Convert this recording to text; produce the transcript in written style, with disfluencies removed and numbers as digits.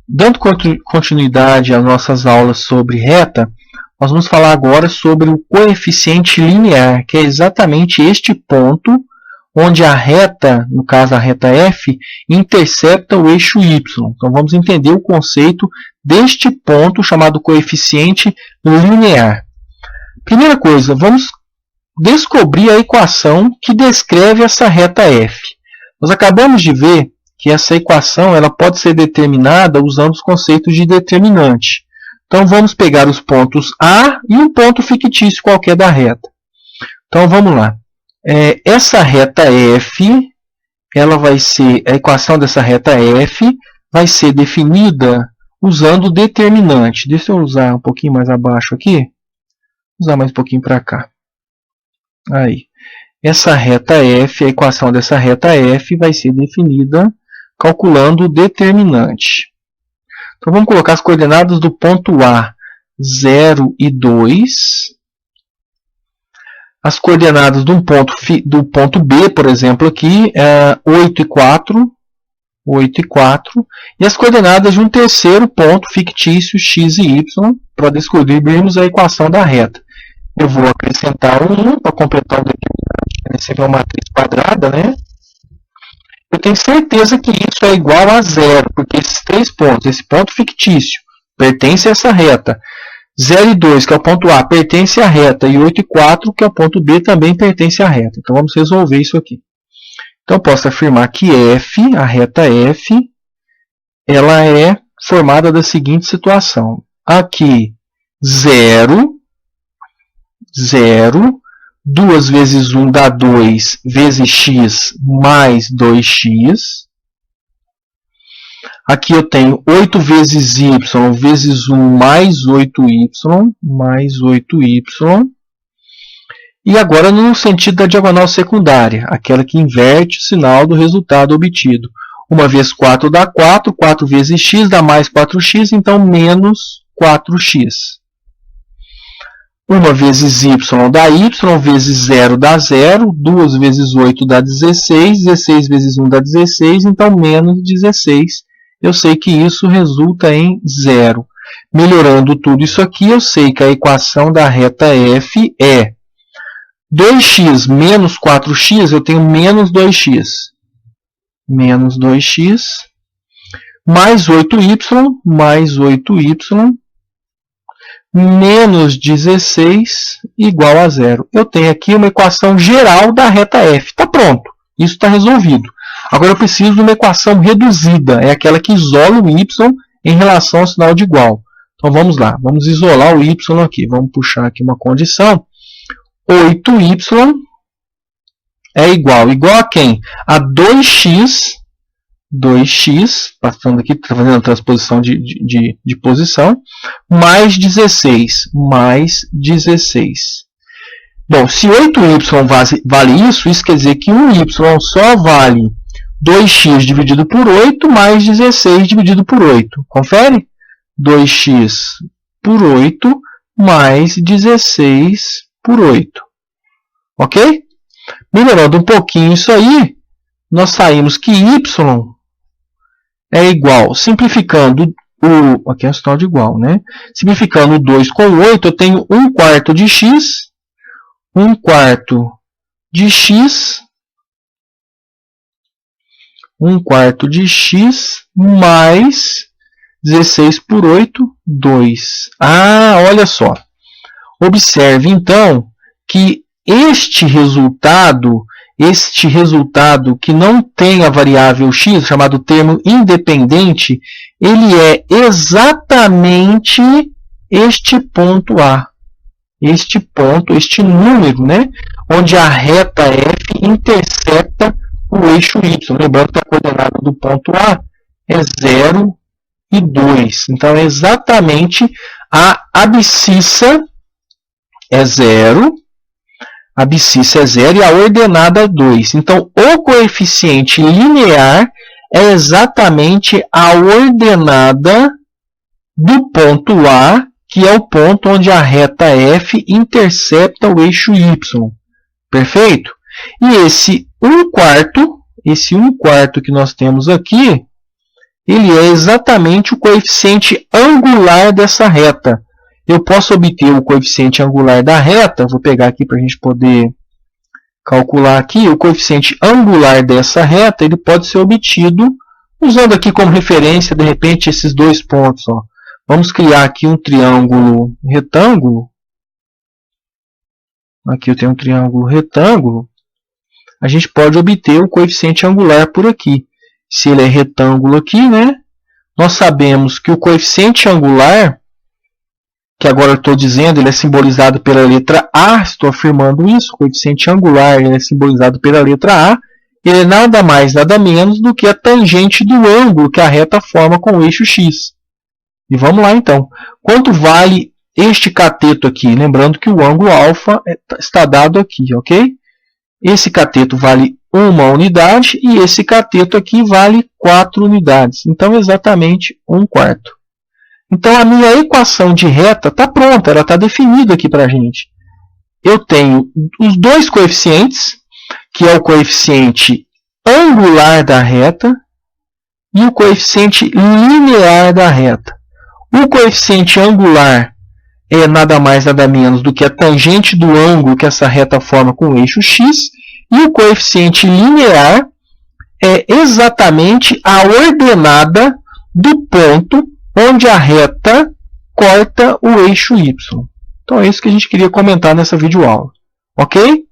Dando continuidade às nossas aulas sobre reta, nós vamos falar agora sobre o coeficiente linear, que é exatamente este ponto onde a reta, no caso a reta F, intercepta o eixo Y. Então vamos entender o conceito deste ponto chamado coeficiente linear. Primeira coisa, vamos descobrir a equação que descreve essa reta F. Nós acabamos de ver que essa equação ela pode ser determinada usando os conceitos de determinante. Então vamos pegar os pontos A e um ponto fictício qualquer da reta. Então vamos lá. Essa reta F, ela vai ser, a equação dessa reta F vai ser definida usando o determinante. Deixa eu usar um pouquinho mais abaixo aqui. Vou usar mais um pouquinho para cá. Aí. Essa reta F, a equação dessa reta F vai ser definida calculando o determinante. Então vamos colocar as coordenadas do ponto A, 0 e 2. As coordenadas do ponto B, por exemplo, aqui, 8 e 4. 8 e 4. E as coordenadas de um terceiro ponto fictício, x e y, para descobrirmos a equação da reta. Eu vou acrescentar um 1 para completar o determinante, que seria uma matriz quadrada, né? Eu tenho certeza que isso é igual a 0, porque esses três pontos, esse ponto fictício, pertence a essa reta. 0 e 2, que é o ponto A, pertence à reta, e 8 e 4, que é o ponto B, também pertence à reta. Então vamos resolver isso aqui. Então posso afirmar que F, a reta F, ela é formada da seguinte situação. Aqui, 0, 2 vezes 1 dá 2, vezes x mais 2x. Aqui eu tenho 8 vezes y vezes 1 mais 8y, mais 8y. E agora no sentido da diagonal secundária, aquela que inverte o sinal do resultado obtido. 1 vezes 4 dá 4, 4 vezes x dá mais 4x, então menos 4x. 1 vezes y dá y, vezes 0 dá 0, 2 vezes 8 dá 16, 16 vezes 1 dá 16, então menos 16. Eu sei que isso resulta em 0. Melhorando tudo isso aqui, eu sei que a equação da reta F é 2x menos 4x, eu tenho menos 2x. Menos 2x, mais 8y, menos 16 igual a 0. Eu tenho aqui uma equação geral da reta F. Está pronto. Isso está resolvido. Agora eu preciso de uma equação reduzida. É aquela que isola o y em relação ao sinal de igual. Então vamos lá. Vamos isolar o y aqui. Vamos puxar aqui uma condição. 8y é igual a quem? A 2x, passando aqui, fazendo a transposição de posição, mais 16, Bom, se 8y vale isso, isso quer dizer que 1y só vale 2x dividido por 8 mais 16 dividido por 8. Confere? 2x por 8 mais 16 por 8. Ok? Melhorando um pouquinho isso aí, nós saímos que y é igual, simplificando aqui é o sinal de igual, né? Simplificando o 2 com o 8, eu tenho 1/4 de x, 1/4 de x, 1/4 de x mais 16 por 8, 2. Ah, olha só. Observe, então, que este resultado que não tem a variável x, chamado termo independente, ele é exatamente este ponto A. Este número, né? Onde a reta F intercepta o eixo Y. Lembrando que a coordenada do ponto A é 0 e 2. Então, é exatamente a abscissa é 0. A abscissa é 0 e a ordenada é 2. Então, o coeficiente linear é exatamente a ordenada do ponto A, que é o ponto onde a reta F intercepta o eixo Y. Perfeito? E esse 1/4 que nós temos aqui, ele é exatamente o coeficiente angular dessa reta. Eu posso obter o coeficiente angular da reta, vou pegar aqui para a gente poder calcular aqui, o coeficiente angular dessa reta, ele pode ser obtido usando aqui como referência, de repente, esses dois pontos. Ó. Vamos criar aqui um triângulo retângulo. Aqui eu tenho um triângulo retângulo. A gente pode obter o coeficiente angular por aqui. Se ele é retângulo aqui, né? Nós sabemos que o coeficiente angular, que agora eu estou dizendo, ele é simbolizado pela letra A, estou afirmando isso, o coeficiente angular ele é simbolizado pela letra A, ele é nada mais, nada menos do que a tangente do ângulo que a reta forma com o eixo X. E vamos lá então. Quanto vale este cateto aqui? Lembrando que o ângulo alfa está dado aqui, ok? Esse cateto vale 1 unidade e esse cateto aqui vale 4 unidades. Então, exatamente 1/4. Então, a minha equação de reta está pronta, ela está definida aqui para a gente. Eu tenho os dois coeficientes, que é o coeficiente angular da reta e o coeficiente linear da reta. O coeficiente angular é nada mais nada menos do que a tangente do ângulo que essa reta forma com o eixo X, e o coeficiente linear é exatamente a ordenada do ponto onde a reta corta o eixo Y. Então é isso que a gente queria comentar nessa videoaula. Ok?